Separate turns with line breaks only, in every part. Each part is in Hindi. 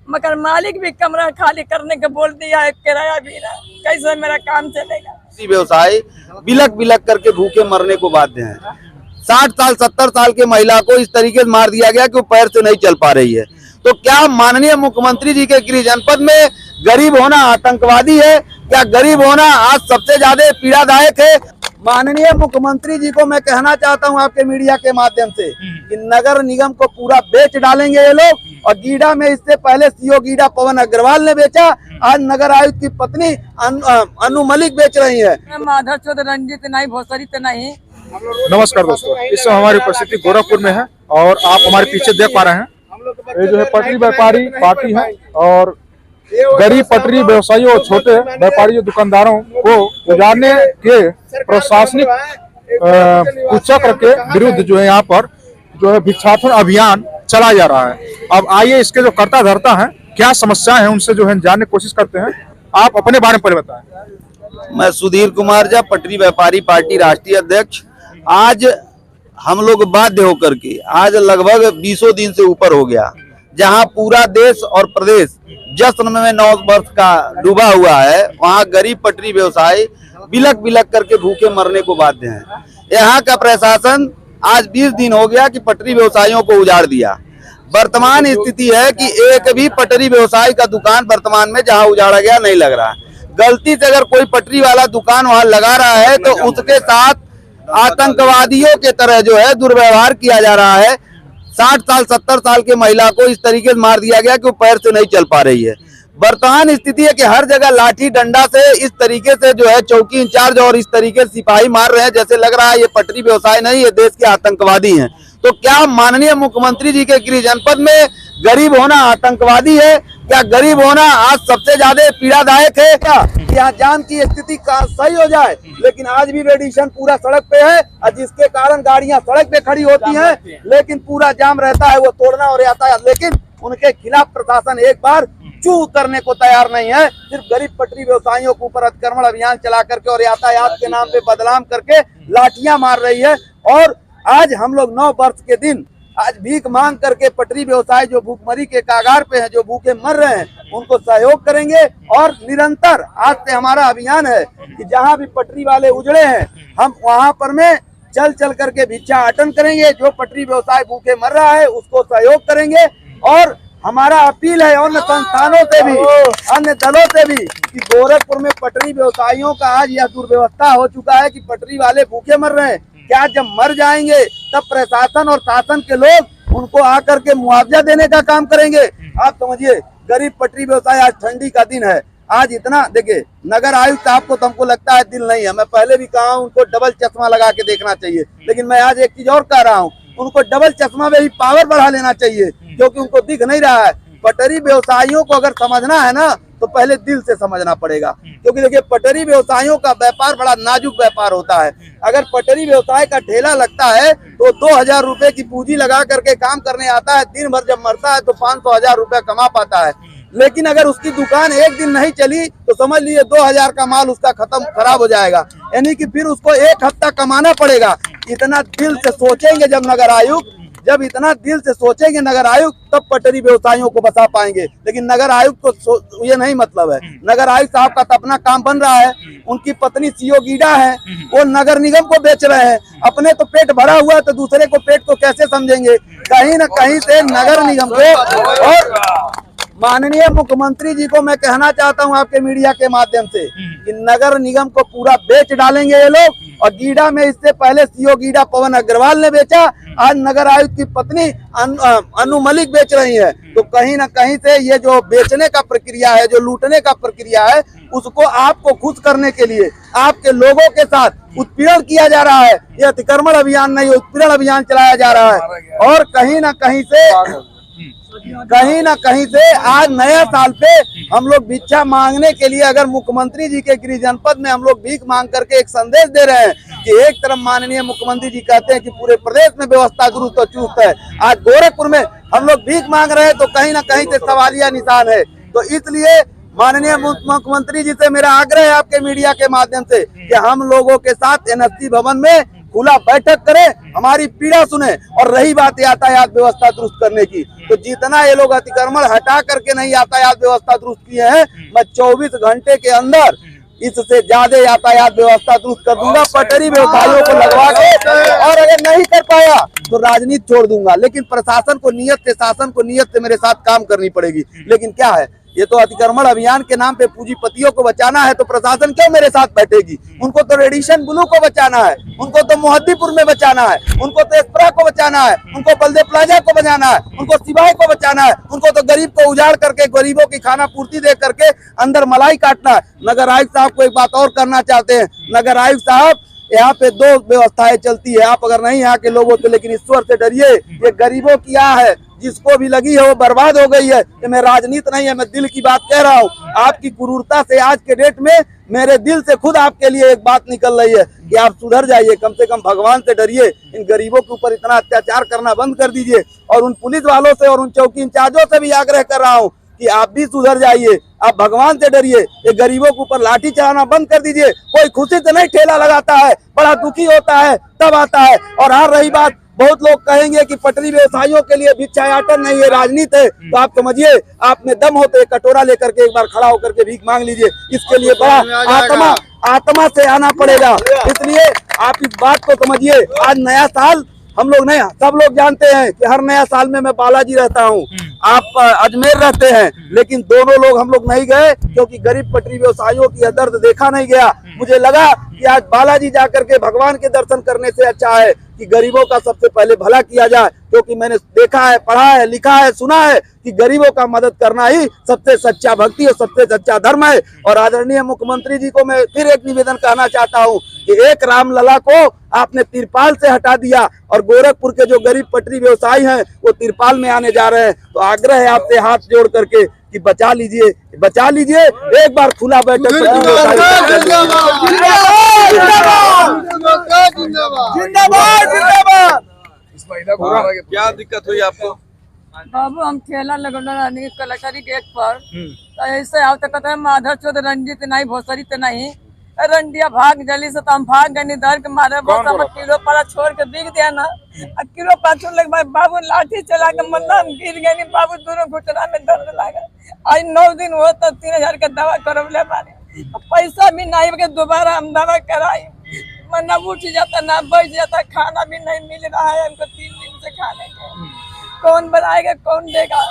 मगर मालिक भी कमरा खाली करने को बोल दिया है, किराया भी ना, कैसे मेरा काम चलेगा।
व्यवसाय बिलक बिलक करके भूखे मरने को बाध्य हैं। 60 साल 70 साल के महिला को इस तरीके से मार दिया गया कि वो पैर से नहीं चल पा रही है। तो क्या माननीय मुख्यमंत्री जी के गृह जनपद में गरीब होना आतंकवादी है? क्या गरीब होना आज सबसे ज्यादा पीड़ादायक है? माननीय मुख्यमंत्री जी को मैं कहना चाहता हूं आपके मीडिया के माध्यम से कि नगर निगम को पूरा बेच डालेंगे ये लोग। और गीडा में इससे पहले सीओ गीडा पवन अग्रवाल ने बेचा, आज नगर आयुक्त की पत्नी अनु मलिक बेच रही है।
माधव चौधरी रंजित नहीं, भोसरी तो नहीं।
नमस्कार दोस्तों, इस समय हमारी उपस्थिति गोरखपुर में है और आप हमारे पीछे देख पा रहे हैं ये जो है पटरी व्यापारी पार्टी है और गरीब पटरी व्यवसायियों और छोटे व्यापारी दुकानदारों को उजाड़ने के प्रशासनिक कुचक्र के विरुद्ध जो है यहाँ पर जो है भिक्षाटन अभियान चलाया जा रहा है। अब आइए इसके जो कर्ता धर्ता हैं क्या समस्याएं हैं उनसे जो है जानने की कोशिश करते हैं। आप अपने बारे में पहले बताएं।
मैं सुधीर कुमार झा, पटरी व्यापारी पार्टी राष्ट्रीय अध्यक्ष। आज हम लोग बाध्य होकर के आज लगभग 20 दिन से ऊपर हो गया, जहां पूरा देश और प्रदेश जश्न में 9 वर्ष का डूबा हुआ है, वहां गरीब पटरी व्यवसाय बिलक बिलक करके भूखे मरने को बाध्य हैं। यहाँ का प्रशासन आज 20 दिन हो गया कि पटरी व्यवसायियों को उजाड़ दिया। वर्तमान स्थिति है कि एक भी पटरी व्यवसाय का दुकान वर्तमान में जहां उजाड़ा गया नहीं लग रहा। गलती से अगर कोई पटरी वाला दुकान वहां लगा रहा है तो उसके साथ आतंकवादियों के तरह जो है दुर्व्यवहार किया जा रहा है। 60 साल 70 साल के महिला को इस तरीके से मार दिया गया कि वो पैर से नहीं चल पा रही है। वर्तमान स्थिति है कि हर जगह लाठी डंडा से इस तरीके से जो है चौकी इंचार्ज और इस तरीके से सिपाही मार रहे हैं, जैसे लग रहा है ये पटरी व्यवसाय नहीं, ये देश के आतंकवादी हैं। तो क्या माननीय मुख्यमंत्री जी के गृह जनपद में गरीब होना आतंकवादी है? क्या गरीब होना आज सबसे ज्यादा पीड़ादायक है? क्या यहाँ जाम की स्थिति सही हो जाए, लेकिन आज भी रेडिएशन पूरा सड़क पे है और जिसके कारण गाड़ियां सड़क पे खड़ी होती हैं, लेकिन पूरा जाम रहता है, वो तोड़ना और यातायात। लेकिन उनके खिलाफ प्रशासन एक बार चू उतरने को तैयार नहीं है। सिर्फ गरीब पटरी व्यवसायियों के ऊपर अतिक्रमण अभियान चला करके और यातायात के नाम पे बदनाम करके लाठियां मार रही है। और आज हम लोग 9 वर्ष के दिन आज भीख मांग करके पटरी व्यवसाय जो भूखमरी के कागार पे हैं, जो भूखे मर रहे हैं, उनको सहयोग करेंगे। और निरंतर आज से हमारा अभियान है कि जहां भी पटरी वाले उजड़े हैं हम वहां पर में चल चल करके भिक्षाटन करेंगे। जो पटरी व्यवसाय भूखे मर रहा है उसको सहयोग करेंगे। और हमारा अपील है अन्य संस्थानों से भी, अन्य दलों से भी कि गोरखपुर में पटरी व्यवसायियों का आज यह दुर्व्यवस्था हो चुका है कि पटरी वाले भूखे मर रहे हैं। क्या जब मर जाएंगे तब प्रशासन और शासन के लोग उनको आकर के मुआवजा देने का काम करेंगे? आप समझिए, गरीब पटरी व्यवसाय आज ठंडी का दिन है, आज इतना देखिए नगर आयुक्त आपको तो हमको लगता है दिल नहीं है। मैं पहले भी कहा हूं उनको डबल चश्मा लगा के देखना चाहिए, लेकिन मैं आज एक चीज और कह रहा हूं, उनको डबल चश्मा में भी पावर बढ़ा लेना चाहिए, क्योंकि उनको दिख नहीं रहा है। पटरी व्यवसायियों को अगर समझना है ना तो पहले दिल से समझना पड़ेगा, क्योंकि देखिए पटरी व्यवसायियों का व्यापार बड़ा नाजुक व्यापार होता है। अगर पटरी व्यवसाय का ठेला लगता है तो 2000 रुपए की पूंजी लगा करके काम करने आता है, दिन भर जब मरता है तो 500-1000 रुपए कमा पाता है। लेकिन अगर उसकी दुकान एक दिन नहीं चली तो समझ लीजिए 2000 का माल उसका खराब हो जाएगा, यानी कि फिर उसको 1 हफ्ता कमाना पड़ेगा। इतना दिल से सोचेंगे जब नगर आयुक्त, जब इतना दिल से सोचेंगे नगर आयुक्त, तब पटरी व्यवसायियों को बचा पाएंगे। लेकिन नगर आयुक्त को ये नहीं मतलब है। नगर आयुक्त साहब का तो अपना काम बन रहा है, उनकी पत्नी सीओ गीडा है, वो नगर निगम को बेच रहे हैं। अपने तो पेट भरा हुआ है तो दूसरे को पेट को कैसे समझेंगे? कहीं न कहीं से नगर निगम को और माननीय मुख्यमंत्री जी को मैं कहना चाहता हूं आपके मीडिया के माध्यम से कि नगर निगम को पूरा बेच डालेंगे ये लोग। और गीडा में इससे पहले सीओ गीडा पवन अग्रवाल ने बेचा, आज नगर आयुक्त की पत्नी अनु मलिक बेच रही है। तो कहीं ना कहीं से ये जो बेचने का प्रक्रिया है, जो लूटने का प्रक्रिया है, उसको आपको खुश करने के लिए आपके लोगों के साथ उत्पीड़न किया जा रहा है। ये अतिक्रमण अभियान नहीं, उत्पीड़न अभियान चलाया जा रहा है। और कहीं ना कहीं से आज नया साल पे हम लोग भिक्षा मांगने के लिए, अगर मुख्यमंत्री जी के गृह जनपद में हम लोग भीख मांग करके एक संदेश दे रहे हैं कि एक तरफ माननीय मुख्यमंत्री जी कहते हैं कि पूरे प्रदेश में व्यवस्था दुरुस्त और चुस्त है, आज गोरखपुर में हम लोग भीख मांग रहे हैं, तो कहीं ना कहीं से सवालिया निशान है। तो इसलिए माननीय मुख्यमंत्री जी से मेरा आग्रह है आपके मीडिया के माध्यम से कि हम लोगों के साथ एनएससी भवन में खुला बैठक करे, हमारी पीड़ा सुने। और रही बात यातायात व्यवस्था दुरुस्त करने की, तो जितना ये लोग अतिक्रमण हटा करके नहीं यातायात व्यवस्था दुरुस्त किए हैं, मैं 24 घंटे के अंदर इससे ज्यादा यातायात व्यवस्था दुरुस्त कर दूंगा, पटरी व्यवसायियों को लगवा के। और अगर नहीं कर पाया तो राजनीति छोड़ दूंगा, लेकिन प्रशासन को नियत से, शासन को नियत से मेरे साथ काम करनी पड़ेगी। लेकिन क्या है, ये तो अतिक्रमण अभियान के नाम पे पूंजीपतियों को बचाना है, तो प्रशासन क्यों मेरे साथ बैठेगी? उनको तो रेडिशन ब्लू को बचाना है, उनको तो मोहद्दीपुर में बचाना है, उनको तो एस्प्रा को बचाना है, उनको बलदेव प्लाजा को बचाना है, उनको सिवाय को बचाना है, उनको तो गरीब को उजाड़ करके, गरीबों की खाना पूर्ति दे करके अंदर मलाई काटना है। नगर आयुक्त साहब को एक बात और करना चाहते हैं, नगर आयुक्त साहब, यहाँ पे 2 व्यवस्थाएं चलती है, आप अगर नहीं यहाँ के लोगों तो, लेकिन ईश्वर से डरिए, ये गरीबों की आह है, जिसको भी लगी है वो बर्बाद हो गई है। ये मैं राजनीति नहीं है, मैं दिल की बात कह रहा हूँ। आपकी क्रूरता से आज के डेट में मेरे दिल से खुद आपके लिए एक बात निकल रही है कि आप सुधर जाइए, कम से कम भगवान से डरिए, इन गरीबों के ऊपर इतना अत्याचार करना बंद कर दीजिए। और उन पुलिस वालों से और उन चौकी इंचार्जों से भी आग्रह कर रहा हूँ कि आप भी सुधर जाइए, आप भगवान से डरिए, ये गरीबों के ऊपर लाठी चलाना बंद कर दीजिए। कोई खुशी से नहीं ठेला लगाता है, बड़ा दुखी होता है तब आता है। और हाँ, रही बात, बहुत लोग कहेंगे कि पटरी व्यवसायियों के लिए भिक्षायाटन नहीं है, राजनीति है, तो आप समझिए, आप में दम होते कटोरा लेकर के एक बार खड़ा होकर के भीख मांग लीजिए। इसके लिए बड़ा आत्मा से आना पड़ेगा। इसलिए आप इस बात को समझिए, आज नया साल हम लोग नहीं, सब लोग जानते हैं कि हर नया साल में मैं बालाजी रहता हूँ, आप अजमेर रहते हैं, लेकिन दोनों लोग हम लोग नहीं गए क्योंकि गरीब पटरी व्यवसायियों की दर्द देखा नहीं गया। मुझे लगा कि आज बालाजी जाकर के भगवान के दर्शन करने से अच्छा है कि गरीबों का सबसे पहले भला किया जाए, क्योंकि मैंने देखा है, पढ़ा है, लिखा है, सुना है कि गरीबों का मदद करना ही सबसे सच्चा भक्ति और सबसे सच्चा धर्म है। और आदरणीय मुख्यमंत्री जी को मैं फिर एक निवेदन कहना चाहता हूँ कि एक रामलला को आपने तिरपाल से हटा दिया और गोरखपुर के जो गरीब पटरी व्यवसायी हैं वो तिरपाल में आने जा रहे हैं। तो आग्रह है आपसे हाथ जोड़ करके कि बचा लीजिए, बचा लीजिए, एक बार खुला बैठक।
क्या दिक्कत हुई आपको?
बाबू, हम ठेला लगौला कलेक्टरी गेट पर, तो ऐसे आओ तो कहते हैं माधर चौध रंजित नहीं, भोसरी तो नहीं, रंडिया भाग जली से तो हम भाग गए, डर के मारे बहुत हम किलो पारा छोड़ के बिक दिया ना। किलो पाछू लग बाबू लाठी चला के मतलब हम गिर गए, बाबू दोनों घुटना में दर्द लगा। आज 9 दिन हुआ तो 3000 का दवा करवले मारे, पैसा भी नहीं के दोबारा हम दवा कराई, ना उठ जाता ना बैठ जाता, खाना भी नहीं मिल रहा है हमको 3 दिन से खाने के। कौन बनाएगा, कौन देगा?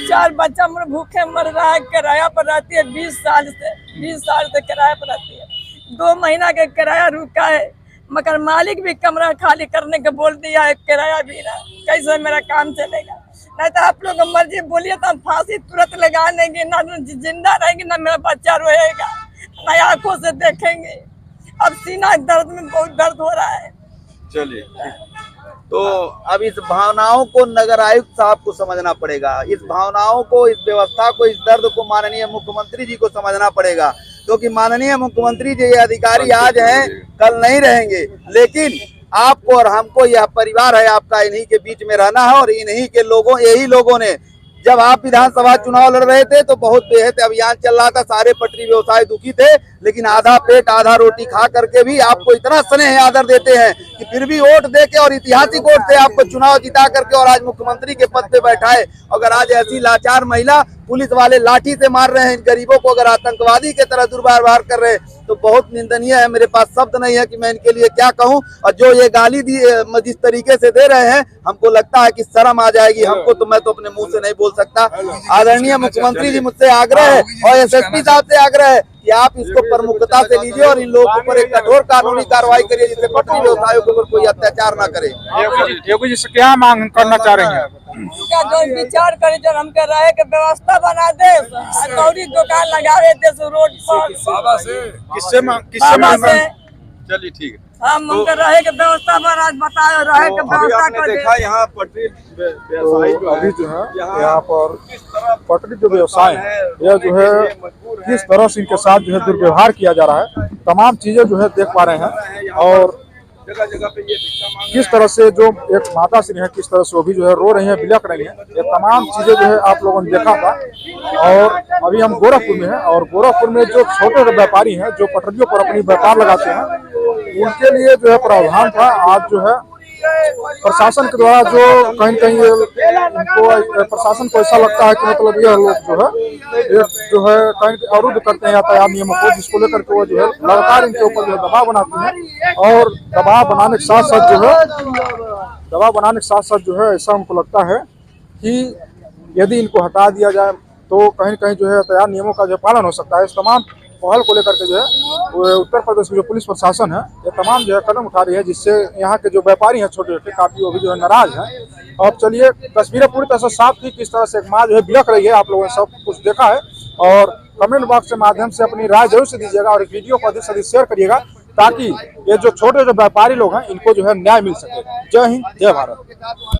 4 बच्चा मेरे भूखे मर रहा है, किराया पर रहती है 20 साल से किराया पर रहती है। 2 महीना का किराया रुका है, मगर मालिक भी कमरा खाली करने को बोल दिया है, किराया भी ना। कैसे मेरा काम चलेगा? नहीं तो आप लोग मर्जी बोलिए तो हम फांसी तुरंत लगा देंगे, ना जिंदा रहेंगे ना मेरा बच्चा रोएगा, ना आंखों से देखेंगे। अब सीना दर्द में बहुत दर्द हो रहा है।
चलिए,
तो अब इस भावनाओं को नगर आयुक्त साहब को समझना पड़ेगा, इस भावनाओं को, इस व्यवस्था को, इस दर्द को माननीय मुख्यमंत्री जी को समझना पड़ेगा, क्योंकि माननीय मुख्यमंत्री जी ये अधिकारी आज हैं, कल नहीं रहेंगे। लेकिन आपको और हमको, यह परिवार है आपका, इन्हीं के बीच में रहना है। और इन्हीं के लोगों, यही लोगों ने, जब आप विधानसभा चुनाव लड़ रहे थे तो बहुत बेहद अभियान चल रहा था, सारे पटरी व्यवसाय दुखी थे, लेकिन आधा पेट आधा रोटी खा करके भी आपको इतना स्नेह आदर देते हैं कि फिर भी वोट देके और ऐतिहासिक वोट से आपको चुनाव जिता करके और आज मुख्यमंत्री के पद पे बैठाए। अगर आज ऐसी लाचार महिला, पुलिस वाले लाठी से मार रहे हैं इन गरीबों को, अगर आतंकवादी के तरह दुर्व्यवहार कर रहे हैं, तो बहुत निंदनीय है। मेरे पास शब्द नहीं है कि मैं इनके लिए क्या कहूं। और जो ये गाली दी जिस तरीके से दे रहे हैं, हमको लगता है कि शर्म आ जाएगी हमको, तो मैं तो अपने मुंह से नहीं बोल सकता। आदरणीय मुख्यमंत्री जी, मुझसे आग्रह है और एसएसपी साहब से आग्रह है कि आप इसको प्रमुखता से लीजिए और इन लोगों के ऊपर एक कठोर कानूनी कार्रवाई करिए, जिससे पटरी व्यवसायियों के ऊपर कोई अत्याचार न करे।
योगी जी से क्या मांग करना चाह रही हैं?
क्या जो विचार करे, जो हम कर रहे के व्यवस्था बना दे, गौरी दुकान लगावे दे रोड पर।
किससे मांग?
चलिए ठीक है,
हम कर रहे के व्यवस्था बना, बताओ रहे के व्यवस्था कर दे।
देखा यहाँ पटरी व्यवसायी
तो अभी जो है यहाँ पर पटरी जो व्यवसाय है, यह जो है किस तरह से इनके साथ जो है दुर्व्यवहार किया जा रहा है, तमाम चीजें जो है देख पा रहे हैं। और
जगह जगह पे ये
किस तरह से जो एक माता श्री है, किस तरह से वो भी जो है रो रही है, बिलक रही है, ये तमाम चीजें जो है आप लोगों ने देखा था। और अभी हम गोरखपुर में हैं, और गोरखपुर में जो छोटे व्यापारी हैं, जो पटरियों पर अपनी व्यापार लगाते हैं, उनके लिए जो है प्रावधान था। आज जो है प्रशासन के द्वारा जो कहीं न कहीं इनको प्रशासन को ऐसा लगता है कि मतलब यह लोग जो है कहीं अवरुद्ध करते हैं यातायात नियमों को, जिसको लेकर के वो जो है लगातार इनके ऊपर जो है दबाव बनाते हैं। और दबाव बनाने के साथ साथ जो है ऐसा हमको लगता है कि यदि इनको हटा दिया जाए तो कहीं न कहीं जो है यातायात नियमों का जो पालन हो सकता है। इस तमाम पहल को लेकर के जो है उत्तर प्रदेश की जो पुलिस प्रशासन है ये तमाम जो है कदम उठा रही है, जिससे यहाँ के जो व्यापारी हैं छोटे छोटे काफी वो भी जो है नाराज हैं। अब चलिए तस्वीरें पूरी तरह से साफ थी, किस तरह से एक माँ जो है बिलख रही है, आप लोगों ने सब कुछ देखा है। और कमेंट बॉक्स के माध्यम से अपनी राय जरूर से दीजिएगा और वीडियो को अधिक से अधिक शेयर करिएगा, ताकि ये जो छोटे जो व्यापारी लोग हैं इनको जो है न्याय मिल सके। जय हिंद, जय भारत।